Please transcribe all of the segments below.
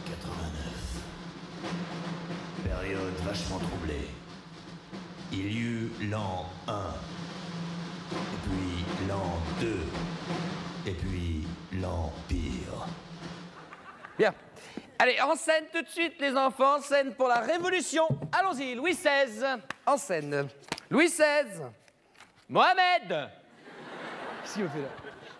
1789. Période vachement troublée. Il y eut l'an 1, et puis l'an 2, et puis l'Empire. Bien. Allez, en scène tout de suite, les enfants. En scène pour la Révolution. Allons-y, Louis XVI. En scène. Louis XVI. Mohamed. Qu'est-ce qu'il me fait là?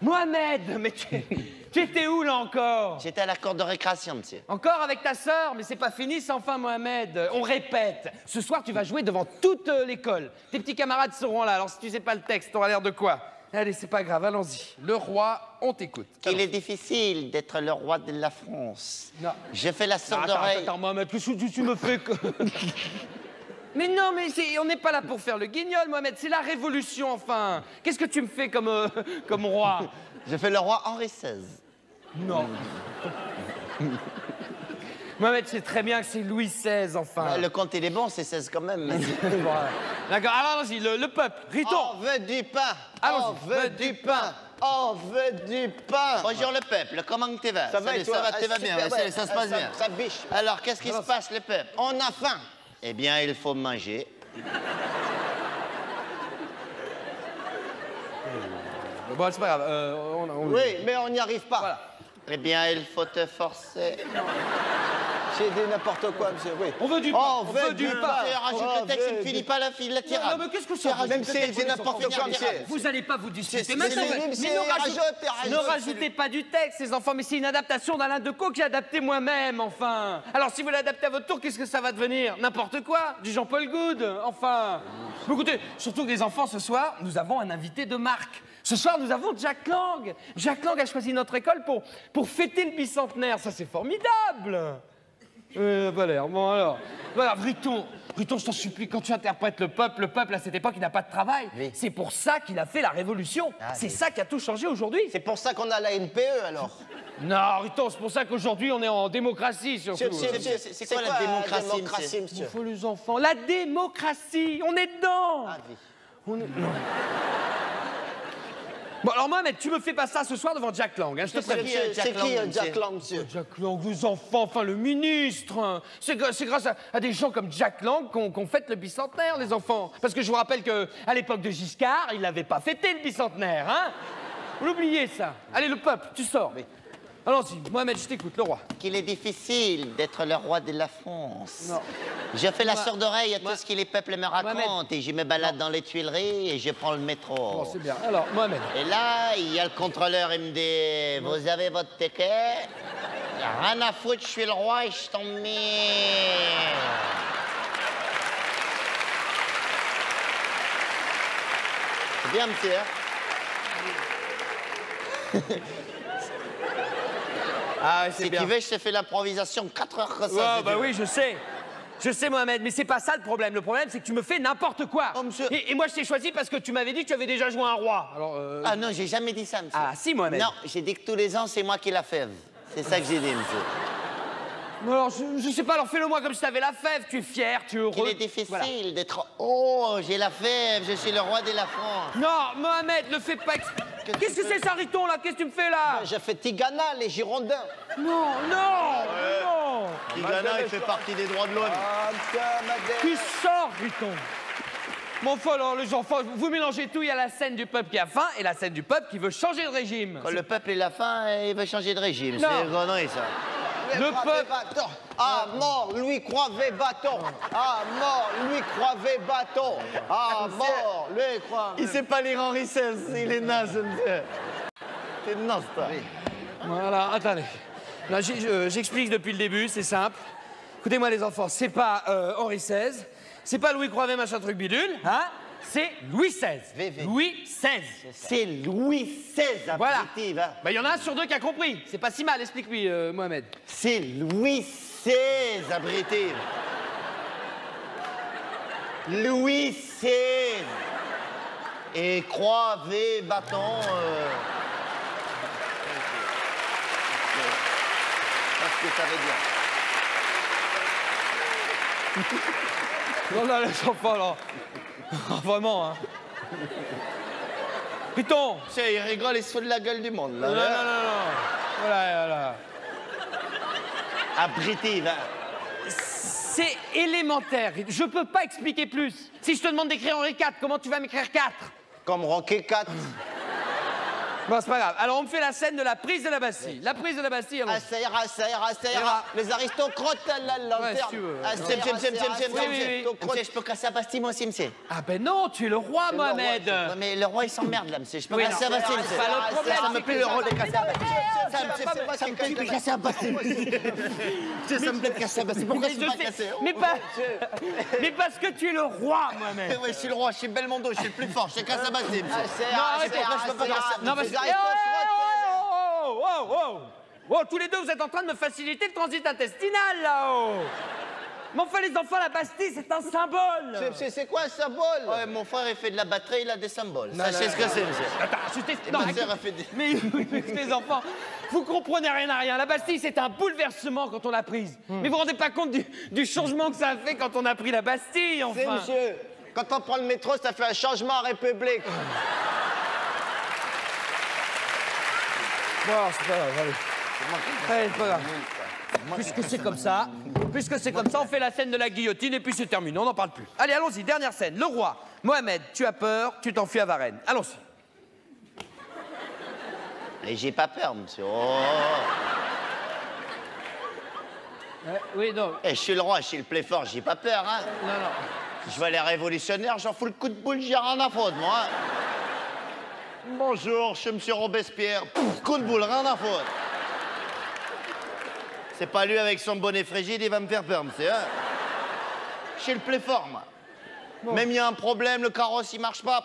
Mohamed, mais tu étais où là encore? J'étais à la cour de récréation, monsieur. Encore avec ta sœur? Mais c'est pas fini sans fin, Mohamed. On répète. Ce soir, tu vas jouer devant toute l'école. Tes petits camarades seront là. Alors si tu sais pas le texte, t'auras l'air de quoi? Allez, c'est pas grave, allons-y. Le roi, on t'écoute. Il est difficile d'être le roi de la France. Non. Je fais la sourde oreille. Attends, Mohamed, qu'est-ce que tu me fais que... Mais non, mais on n'est pas là pour faire le guignol, Mohamed. C'est la Révolution, enfin. Qu'est-ce que tu me fais comme roi? Je fais le roi Henri XVI. Non. Mohamed, c'est très bien que c'est Louis XVI, enfin. Le compte, il est bon, c'est 16 quand même. D'accord, alors allons-y, le peuple, Riton. On veut du pain. Allons-y. On veut du pain. On veut du pain. Bonjour le peuple, comment tu vas? Ça va et toi? Ça va bien, ça se passe bien. Ça biche. Alors, qu'est-ce qui se passe, le peuple? On a faim. Eh bien, il faut manger. Bon, c'est pas grave. Oui, mais on n'y arrive pas. Voilà. Eh bien, il faut te forcer. J'ai dit n'importe quoi, monsieur. Oui. On veut du pain. On veut du pain. Rajoute le texte, il ne finit pas la tirade. Non, mais qu'est-ce que c'est? Même si c'est n'importe quoi, monsieur. Vous n'allez pas vous disputer. C'est Maintenant, rajoute, ne rajoutez pas du texte, les enfants, mais c'est une adaptation d'Alain Decaux que j'ai adapté moi-même, enfin. Alors, si vous l'adaptez à votre tour, qu'est-ce que ça va devenir? N'importe quoi, du Jean-Paul Goude, enfin. Mais écoutez, surtout que les enfants, ce soir, nous avons un invité de marque. Ce soir, nous avons Jack Lang. Jack Lang a choisi notre école pour fêter le bicentenaire. Ça, c'est formidable. Pas l'air. Bon, alors. Voilà, Riton, je t'en supplie, quand tu interprètes le peuple à cette époque, il n'a pas de travail. Oui. C'est pour ça qu'il a fait la Révolution. C'est ça qui a tout changé aujourd'hui. C'est pour ça qu'on a la NPE, alors. Non, Riton, c'est pour ça qu'aujourd'hui, on est en démocratie, surtout. C'est quoi la démocratie, monsieur? Faut les enfants. La démocratie, on est dedans. Ah, oui. On est... Non. Bon, alors Mohamed, tu me fais pas ça ce soir devant Jack Lang, hein, je te préviens. C'est qui Jack Lang, monsieur? Jack Lang, vos enfants, enfin le ministre. Hein. C'est grâce à des gens comme Jack Lang qu'on fête le bicentenaire, les enfants. Parce que je vous rappelle qu'à l'époque de Giscard, il n'avait pas fêté le bicentenaire, hein. Vous l'oubliez, ça. Allez, le peuple, tu sors. Oui. Allons-y, Mohamed, je t'écoute, le roi. Qu'il est difficile d'être le roi de la France. Non. Je fais la sourde oreille à tout ce que les peuples me racontent Mohamed. et je me balade dans les Tuileries et je prends le métro. Bon, c'est bien. Alors, Mohamed. Et là, il y a le contrôleur, il me dit, vous avez votre ticket? Rien à foutre, je suis le roi et je t'en mets. C'est bien, monsieur. Ah, c'est Si bien. tu veux, je te fais l'improvisation 4 heures que ça. Ouais, si bah tu veux. oui, je sais. Je sais, Mohamed, mais c'est pas ça le problème. Le problème, c'est que tu me fais n'importe quoi. Oh, monsieur. Et moi, je t'ai choisi parce que tu m'avais dit que tu avais déjà joué un roi. Alors, Ah non, j'ai jamais dit ça, monsieur. Ah, si, Mohamed. Non, j'ai dit que tous les ans, c'est moi qui la fève. C'est ça que j'ai dit, monsieur. Mais alors, je sais pas, alors fais-le moi comme si t'avais la fève. Tu es fier, tu es heureux. Il est difficile Voilà. d'être... Oh, j'ai la fève, je suis le roi de la France. Non, Mohamed, le fais pas. Qu'est-ce que c'est ça, Riton, là? Qu'est-ce que tu me fais, là? J'ai fait Tigana, les Girondins. Non, non, non. Tigana, il fait partie des droits de l'homme. Ah, Tu sors, Riton. Bon, enfin, alors, les enfants, vous mélangez tout. Il y a la scène du peuple qui a faim et la scène du peuple qui veut changer de régime. Quand le peuple il a faim, il veut changer de régime. Non. C'est connerie, ça. Le peuple... Ah, mort, Louis Croivet Bâton. Ah, mort, Louis Croivet Bâton. Ah, mort, Louis Croivet. Il sait pas lire Henri XVI, il est naze, monsieur. T'es naze, toi. Voilà, attendez. Là, j'explique depuis le début, c'est simple. Écoutez-moi, les enfants, c'est pas Henri XVI, c'est pas Louis Croivet, machin truc bidule, hein? C'est Louis XVI. VV. Louis XVI. C'est Louis XVI, Voilà. abruti, va. Bah, il y en a un sur deux qui a compris. C'est pas si mal, explique-lui, Mohamed. C'est Louis XVI, abruti. Louis XVI. Et Croivet, bâton... Qu'est-ce que ça veut dire? Non, là, les enfants, là. Vraiment, hein. Python. Tiens, il rigole, il se fout de la gueule du monde, là. Non, non, non, non. Voilà, voilà. Abruti, va. C'est élémentaire. Je peux pas expliquer plus. Si je te demande d'écrire Henri IV, comment tu vas m'écrire 4? Comme Rocky 4. Bon, c'est pas grave. Alors, on me fait la scène de la prise de la Bastille. La prise de la Bastille, allons. Ah, ça ira, ça ira, ça ira. ira. Les aristocrates, la lanterne. Ouais, si tu veux. Ah, ça ira, ça ira, ça ira. oui. Monsieur, je peux casser la Bastille, moi aussi, monsieur. Ah ben non, tu es le roi, Mohamed. Ouais, mais le roi, il s'emmerde, là, monsieur. Je peux Oui, casser la non, Bastille, c'est monsieur. pas le problème, Ça me c'est plaît que le ça rôle de va- casser la Bastille. Ça me plaît de casser la Bastille. Ça me plaît de casser la Bastille. Pourquoi Mais je je peux pas sais- casser? mais parce que tu es le roi, Mohamed. Ouais, je suis le roi, je suis Belmondo, je suis le plus fort. Je casse la Bastille, monsieur. Arrête, pourquoi je peux pas casser Non, parce Les que... aristocrates. Oh, tous les deux, vous êtes en train de me faciliter le transit intestinal, là-haut. Mais enfin, les enfants, la Bastille, c'est un symbole. C'est quoi un symbole? Ouais, mon frère, il fait de la batterie, il a des symboles. Sachez ce que c'est, monsieur. Attends, je t'explique. Et Non, ma sœur a fait des... mais les enfants, vous comprenez rien à rien. La Bastille, c'est un bouleversement quand on l'a prise. Mais vous vous rendez pas compte du changement que ça a fait quand on a pris la Bastille, C'est, enfin. monsieur, quand on prend le métro, ça fait un changement en République. Bon, c'est pas grave, allez. Allez, c'est pas grave. Puisque c'est comme ça, on fait la scène de la guillotine et puis c'est terminé, on n'en parle plus. Allez, allons-y, dernière scène. Le roi. Mohamed, tu as peur, tu t'enfuis à Varennes. Allons-y. Et j'ai pas peur, monsieur. Oh. Oui, non, Eh, je suis le roi, je suis le plus fort, j'ai pas peur, hein. non. Je vois les révolutionnaires, j'en fous le coup de boule, j'ai rien à foutre, moi. Bonjour, je suis monsieur Robespierre. Pouf, coup de boule, rien à foutre. C'est pas lui avec son bonnet frigide, il va me faire peur, monsieur, hein. Je suis le plus fort, moi. Même il y a un problème, le carrosse, il marche pas.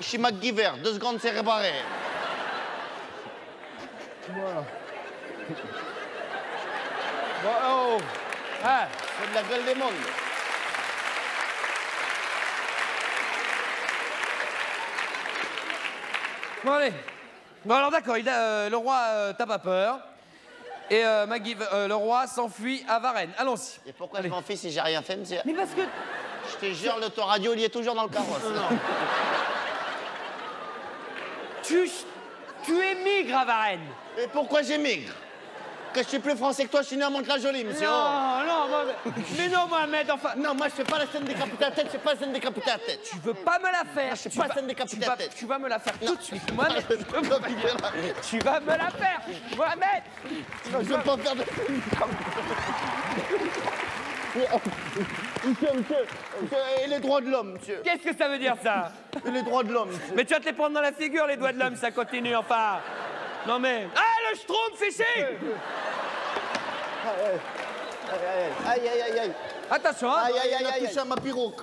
Je suis MacGyver, 2 secondes, c'est réparé. Bon, oh. Ah. C'est de la gueule des mondes. Bon, allez. Bon, alors d'accord, le roi, t'as pas peur. Et le roi s'enfuit à Varennes. Allons-y. Et pourquoi je m'enfuis si j'ai rien fait, monsieur? Mais parce que... Je te jure, l'autoradio, il est toujours dans le carrosse. Tu émigres à Varennes. Et pourquoi j'émigre? Que je suis plus français que toi, je suis né à Mantes-la-Jolie, monsieur. Non, Mohamed. Mais non, Mohamed, enfin... Non, moi, je fais pas la scène décapitée à la tête, je fais pas la scène décapitée à la tête. Tu veux pas me la faire. je fais pas la scène décapitée à la tête. Tu vas me la faire tout de suite, Mohamed. Tu vas me la faire, Mohamed. Je veux pas faire de... Monsieur, et les droits de l'homme, monsieur. Qu'est-ce que ça veut dire, ça? Et les droits de l'homme, monsieur. Mais tu vas te les prendre dans la figure, les doigts de l'homme, ça continue, enfin. Non, mais... Ah, le schtroumpf ici. Aïe, aïe, aïe, aïe. Attention, hein. Aïe, aïe, Il a aïe, touché à ma pirogue.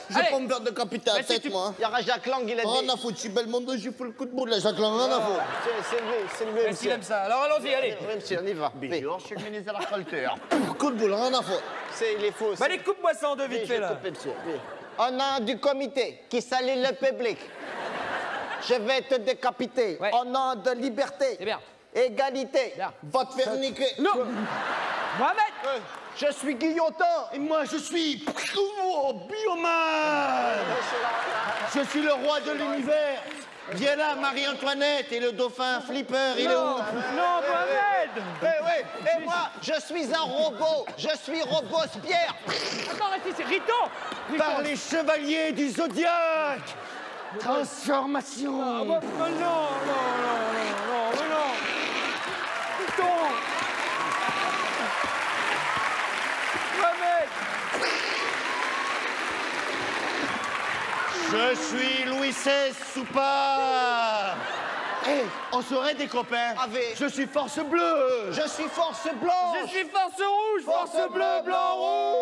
Je Allez. vais pas me faire décapiter à la Mais si tête, tu- moi. hein. Il y aura Jacques Lang, il a dit. Rien à foutre, je suis Belmondo, j'ai fait le coup de boule, là, Jacques Lang, rien à foutre. C'est le mieux, S'il aime ça. Alors, allons-y, allez. Oui, monsieur, on y va. Bonjour, je suis le ministre de la Culture. Coup de boule, rien à foutre. Il est faux. Bah, allez, coupe-moi ça en deux, vite fait, là. Au nom du comité qui salue le public, je vais te décapiter. Ouais. Au nom de liberté, C'est bien. égalité, Bien. Va te faire niquer. Non. Mohamed. je suis guillotin. Et moi, je suis... Oh, Bioman. Je suis le roi de l'univers. Viens là, Marie-Antoinette et le dauphin Flipper, il est où? Non, Mohamed. Et moi, je suis un robot. Je suis Robespierre. Attends, reste ici. Rito. Par les chevaliers du Zodiaque. Transformation. Ah, bah, non, mais non. Rito. Mohamed. Je suis Louis XVI sous pas. Hey, on serait des copains. Je suis force bleue. Je suis force blanche. Je suis force rouge, force bleue, blanc, rouge.